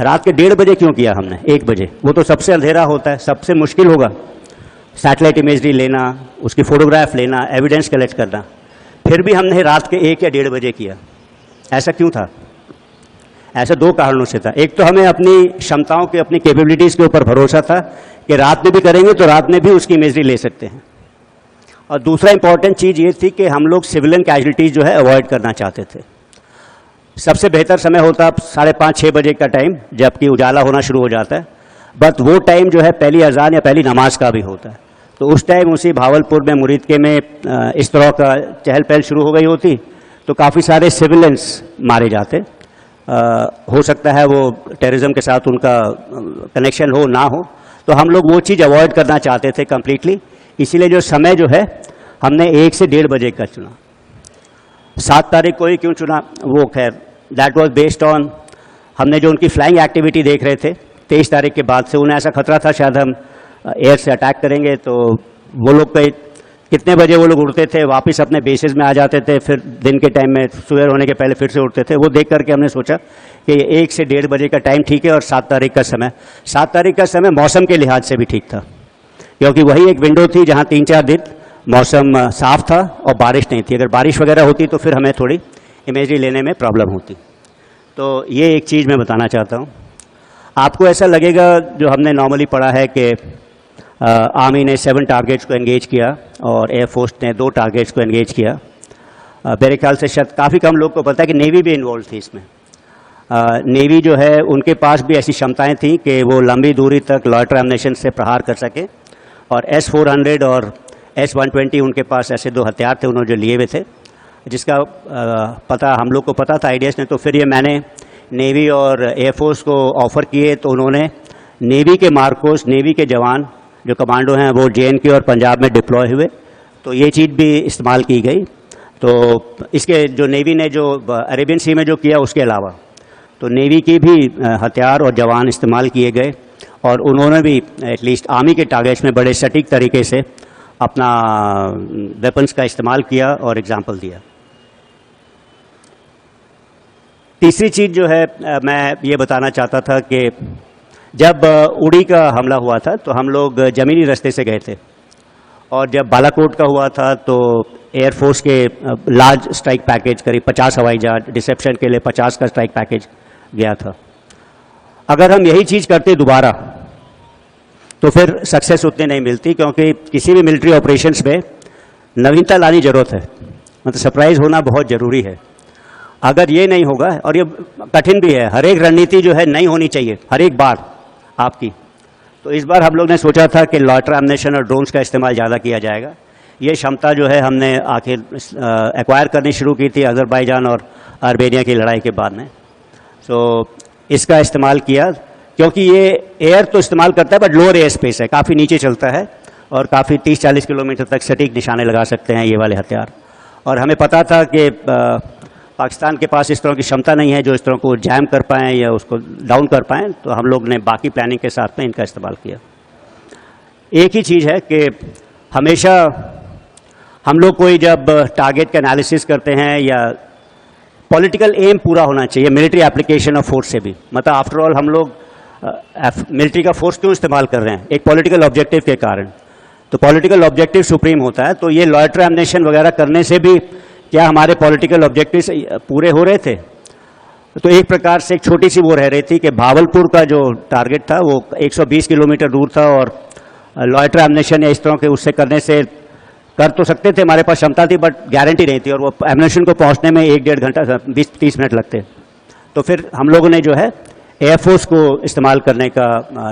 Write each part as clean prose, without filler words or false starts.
रात के 1:30 बजे क्यों किया हमने, 1 बजे? वो तो सबसे अंधेरा होता है, सबसे मुश्किल होगा सैटेलाइट इमेजरी लेना, उसकी फोटोग्राफ लेना, एविडेंस कलेक्ट करना। फिर भी हमने रात के 1 या 1:30 बजे किया। ऐसा क्यों था? ऐसा 2 कारणों से था। एक तो हमें अपनी क्षमताओं के, अपनी कैपेबिलिटीज़ के ऊपर भरोसा था कि रात में भी करेंगे तो रात में भी उसकी इमेजरी ले सकते हैं। और दूसरा इंपॉर्टेंट चीज़ ये थी कि हम लोग सिविलियन कैजुअलिटीज़ जो है अवॉइड करना चाहते थे। सबसे बेहतर समय होता 5:30-6 बजे का टाइम, जबकि उजाला होना शुरू हो जाता है, बट वो टाइम जो है पहली अजान या पहली नमाज का भी होता है। तो उस टाइम उसी भावलपुर में, मुरीदके में इस तरह का चहल पहल शुरू हो गई होती, तो काफ़ी सारे सिविलियंस मारे जाते। हो सकता है वो टेररिज्म के साथ उनका कनेक्शन हो ना हो, तो हम लोग वो चीज़ अवॉइड करना चाहते थे कम्प्लीटली। इसीलिए जो समय जो है हमने 1 से 1:30 बजे का चुना। 7 तारीख को ही क्यों चुना, वो खैर दैट वाज बेस्ड ऑन, हमने जो उनकी फ्लाइंग एक्टिविटी देख रहे थे 23 तारीख के बाद से, उन्हें ऐसा खतरा था शायद हम एयर से अटैक करेंगे। तो वो लोग कितने बजे वो लोग उड़ते थे, वापस अपने बेसिस में आ जाते थे, फिर दिन के टाइम में सुबह होने के पहले फिर से उड़ते थे। वो देख करके हमने सोचा कि 1 से 1:30 बजे का टाइम ठीक है। और 7 तारीख का समय, 7 तारीख का समय मौसम के लिहाज से भी ठीक था, क्योंकि वही एक विंडो थी जहाँ 3-4 दिन मौसम साफ था और बारिश नहीं थी। अगर बारिश वगैरह होती तो फिर हमें थोड़ी इमेजरी लेने में प्रॉब्लम होती। तो ये एक चीज़ मैं बताना चाहता हूँ। आपको ऐसा लगेगा, जो हमने नॉर्मली पढ़ा है कि आर्मी ने 7 टारगेट्स को एंगेज किया और एयरफोर्स ने 2 टारगेट्स को एंगेज किया। मेरे ख्याल से शायद काफ़ी कम लोग को पता है कि नेवी भी इन्वॉल्व थी इसमें। नेवी जो है उनके पास भी ऐसी क्षमताएं थी कि वो लंबी दूरी तक लॉयटर एम्युनिशन से प्रहार कर सके। और S-400 और S-120 उनके पास ऐसे 2 हथियार थे उन्होंने जो लिए हुए थे, जिसका पता हम लोग को पता था, आइडियाज ने। तो फिर ये मैंने नेवी और एयरफोर्स को ऑफ़र किए, तो उन्होंने नेवी के मार्कोस, नेवी के जवान जो कमांडो हैं वो JNK और पंजाब में डिप्लॉय हुए, तो ये चीज़ भी इस्तेमाल की गई। तो इसके जो नेवी ने जो अरेबियन सी में जो किया, उसके अलावा तो नेवी की भी हथियार और जवान इस्तेमाल किए गए, और उन्होंने भी एटलीस्ट आर्मी के टारगेट्स में बड़े सटीक तरीके से अपना वेपन्स का इस्तेमाल किया और एग्जाम्पल दिया। तीसरी चीज़ जो है मैं ये बताना चाहता था कि जब उड़ी का हमला हुआ था तो हम लोग ज़मीनी रास्ते से गए थे, और जब बालाकोट का हुआ था तो एयरफोर्स के लार्ज स्ट्राइक पैकेज, करीब 50 हवाई जहाज, डिसेप्शन के लिए 50 का स्ट्राइक पैकेज गया था। अगर हम यही चीज़ करते दोबारा तो फिर सक्सेस उतनी नहीं मिलती, क्योंकि किसी भी मिलिट्री ऑपरेशंस में नवीनता लानी ज़रूरत है, मतलब सरप्राइज़ होना बहुत ज़रूरी है। अगर ये नहीं होगा, और ये कठिन भी है, हर एक रणनीति जो है नई होनी चाहिए हर एक बार आपकी। तो इस बार हम लोग ने सोचा था कि लॉयटर एम्युनिशन और ड्रोन्स का इस्तेमाल ज़्यादा किया जाएगा। ये क्षमता जो है हमने आखिर एक्वायर करनी शुरू की थी अज़रबैजान और आर्मेनिया की लड़ाई के बाद में। तो इसका इस्तेमाल किया, क्योंकि ये एयर तो इस्तेमाल करता है बट लोअर एयर स्पेस है, काफ़ी नीचे चलता है, और काफ़ी 30-40 किलोमीटर तक सटीक निशाने लगा सकते हैं ये वाले हथियार। और हमें पता था कि पाकिस्तान के पास इस तरह की क्षमता नहीं है जो इस तरह को जैम कर पाएँ या उसको डाउन कर पाएँ, तो हम लोग ने बाकी प्लानिंग के साथ में इनका इस्तेमाल किया। एक ही चीज़ है कि हमेशा हम लोग कोई जब टारगेट का एनालिसिस करते हैं, या पॉलिटिकल एम पूरा होना चाहिए मिलिट्री एप्लीकेशन ऑफ फोर्स से भी। मतलब आफ्टर ऑल हम लोग मिलिट्री का फोर्स क्यों इस्तेमाल कर रहे हैं, एक पॉलिटिकल ऑब्जेक्टिव के कारण। तो पॉलिटिकल ऑब्जेक्टिव सुप्रीम होता है, तो ये लॉयटर एम्युनिशन वगैरह करने से भी क्या हमारे पॉलिटिकल ऑब्जेक्टिव्स पूरे हो रहे थे? तो एक प्रकार से एक छोटी सी वो रह रही थी कि भावलपुर का जो टारगेट था वो 120 किलोमीटर दूर था, और लॉयटर एम्युनिशन या इस तरह के उससे करने से कर तो सकते थे, हमारे पास क्षमता थी, बट गारंटी नहीं थी, और वो एम्युनिशन को पहुंचने में 1-1.5 घंटा 20-30 मिनट लगते। तो फिर हम लोगों ने जो है एयरफोर्स को इस्तेमाल करने का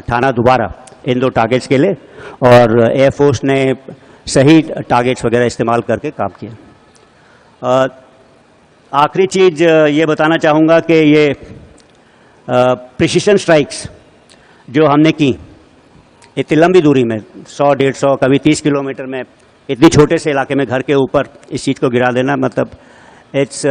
ठाना दोबारा इन 2 टारगेट्स के लिए, और एयरफोर्स ने सही टारगेट्स वगैरह इस्तेमाल करके काम किया। आखिरी चीज़ ये बताना चाहूँगा कि ये प्रिसिशन स्ट्राइक्स जो हमने की इतनी लंबी दूरी में, 100-150 कभी 30 किलोमीटर में, इतनी छोटे से इलाके में घर के ऊपर इस चीज़ को गिरा देना, मतलब इट्स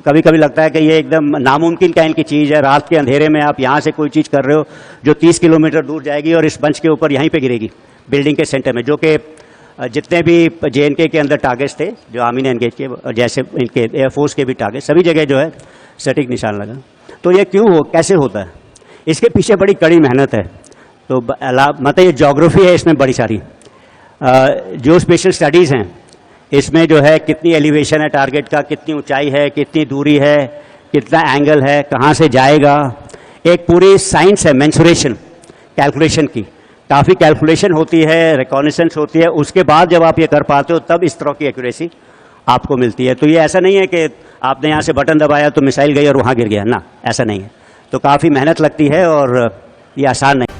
कभी कभी लगता है कि ये एकदम नामुमकिन काइंड की चीज़ है। रात के अंधेरे में आप यहाँ से कोई चीज़ कर रहे हो जो 30 किलोमीटर दूर जाएगी और इस मंच के ऊपर यहीं पे गिरेगी, बिल्डिंग के सेंटर में, जो कि जितने भी JNK के अंदर टारगेट्स थे जो आर्मी ने एंगेज किए, जैसे इनके एयरफोर्स के भी टारगेट, सभी जगह जो है सटीक निशान लगा। तो ये क्यों कैसे होता है, इसके पीछे बड़ी कड़ी मेहनत है। तो मतलब ये ज्योग्राफी है इसमें बड़ी सारी, जो स्पेशल स्टडीज़ हैं इसमें जो है कितनी एलिवेशन है टारगेट का, कितनी ऊंचाई है, कितनी दूरी है, कितना एंगल है, कहाँ से जाएगा, एक पूरी साइंस है मेंसुरेशन कैलकुलेशन की, काफ़ी कैलकुलेशन होती है, रिकॉग्निशंस होती है, उसके बाद जब आप ये कर पाते हो तब इस तरह की एक्यूरेसी आपको मिलती है। तो ये ऐसा नहीं है कि आपने यहाँ से बटन दबाया तो मिसाइल गई और वहाँ गिर गया, ना, ऐसा नहीं है। तो काफ़ी मेहनत लगती है और ये आसान नहीं।